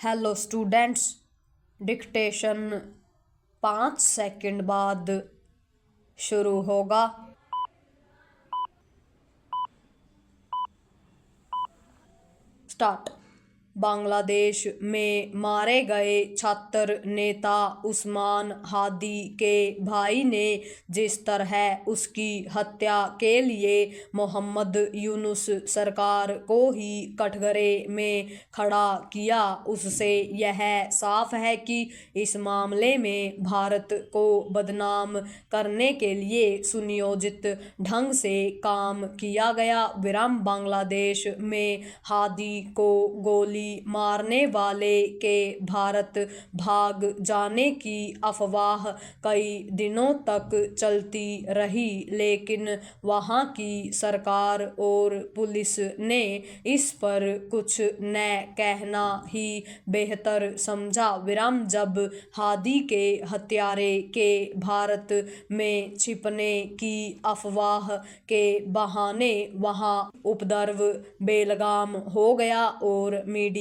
Hello students, dictation 5 second बाद शुरू होगा। स्टार्ट। बांग्लादेश में मारे गए छात्र नेता उस्मान हादी के भाई ने जिस तरह उसकी हत्या के लिए मोहम्मद यूनुस सरकार को ही कटघरे में खड़ा किया, उससे यह साफ है कि इस मामले में भारत को बदनाम करने के लिए सुनियोजित ढंग से काम किया गया। बांग्लादेश में हादी को गोली मारने वाले के भारत भाग जाने की अफवाह कई दिनों तक चलती रही, लेकिन वहां की सरकार और पुलिस ने इस पर कुछ न कहना ही बेहतर समझा। जब हादी के हत्यारे के भारत में छिपने की अफवाह के बहाने वहां उपद्रव बेलगाम हो गया और मीडिया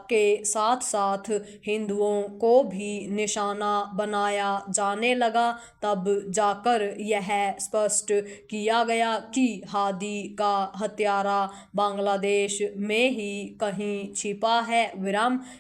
के साथ साथ हिंदुओं को भी निशाना बनाया जाने लगा, तब जाकर यह स्पष्ट किया गया कि हादी का हत्यारा बांग्लादेश में ही कहीं छिपा है।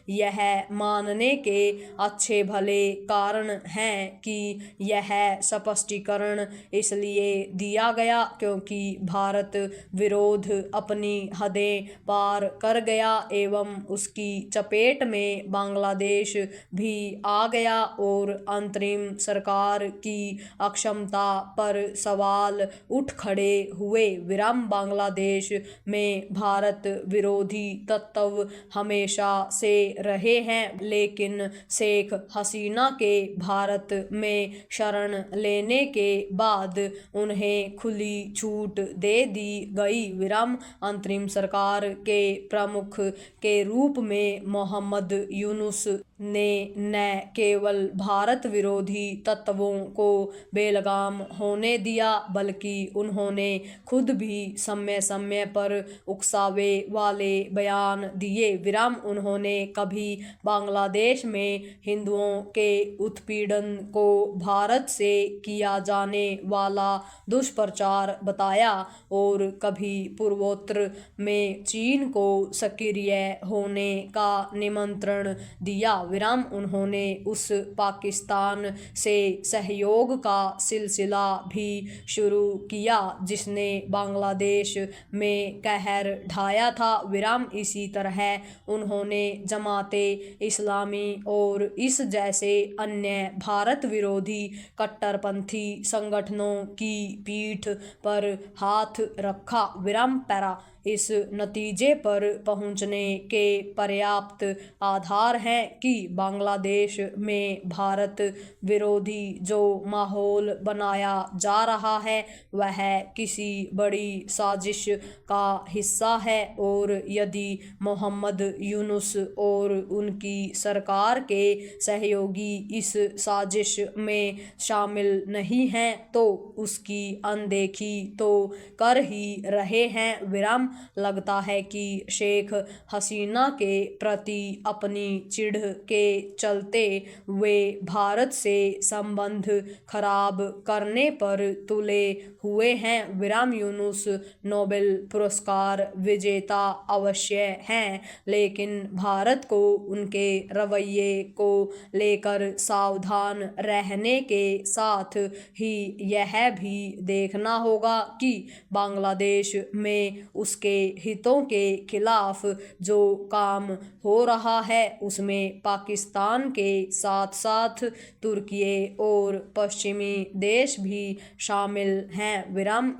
यह मानने के अच्छे भले कारण हैं कि यह स्पष्टीकरण इसलिए दिया गया क्योंकि भारत विरोध अपनी हदें पार कर गया एवं उसकी चपेट में बांग्लादेश भी आ गया और अंतरिम सरकार की अक्षमता पर सवाल उठ खड़े हुए। बांग्लादेश में भारत विरोधी तत्व हमेशा से रहे हैं, लेकिन शेख हसीना के भारत में शरण लेने के बाद उन्हें खुली छूट दे दी गई। अंतरिम सरकार के प्रमुख के रूप में मोहम्मद यूनुस ने न केवल भारत विरोधी तत्वों को बेलगाम होने दिया, बल्कि उन्होंने खुद भी समय समय पर उकसावे वाले बयान दिए। उन्होंने कभी बांग्लादेश में हिंदुओं के उत्पीड़न को भारत से किया जाने वाला दुष्प्रचार बताया और कभी पूर्वोत्तर में चीन को सक्रिय होने का निमंत्रण दिया। उन्होंने उस पाकिस्तान से सहयोग का सिलसिला भी शुरू किया जिसने बांग्लादेश में कहर ढाया था। इसी तरह उन्होंने जमाते इस्लामी और इस जैसे अन्य भारत विरोधी कट्टरपंथी संगठनों की पीठ पर हाथ रखा। पैरा इस नतीजे पर पहुंचने के पर्याप्त आधार हैं कि बांग्लादेश में भारत विरोधी जो माहौल बनाया जा रहा है वह किसी बड़ी साजिश का हिस्सा है और यदि मोहम्मद यूनुस और उनकी सरकार के सहयोगी इस साजिश में शामिल नहीं हैं तो उसकी अनदेखी तो कर ही रहे हैं। लगता है कि शेख हसीना के प्रति अपनी चिढ़ के चलते वे भारत से संबंध खराब करने पर तुले हुए हैं। यूनुस नोबेल पुरस्कार विजेता अवश्य हैं, लेकिन भारत को उनके रवैये को लेकर सावधान रहने के साथ ही यह भी देखना होगा कि बांग्लादेश में उसके हितों के खिलाफ जो काम हो रहा है उसमें पाकिस्तान के साथ साथ तुर्की और पश्चिमी देश भी शामिल हैं।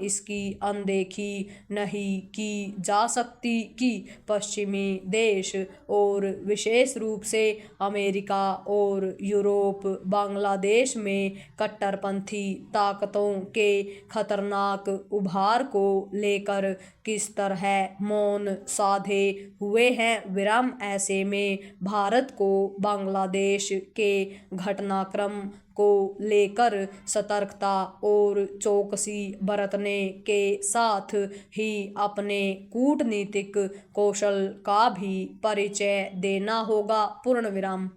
इसकी अनदेखी नहीं की जा सकती कि पश्चिमी देश और विशेष रूप से अमेरिका और यूरोप बांग्लादेश में कट्टरपंथी ताकतों के खतरनाक उभार को लेकर किस तरह मौन साधे हुए हैं। विराम ऐसे में भारत को बांग्लादेश के घटनाक्रम को लेकर सतर्कता और चौकसी बरतने के साथ ही अपने कूटनीतिक कौशल का भी परिचय देना होगा। पूर्ण विराम।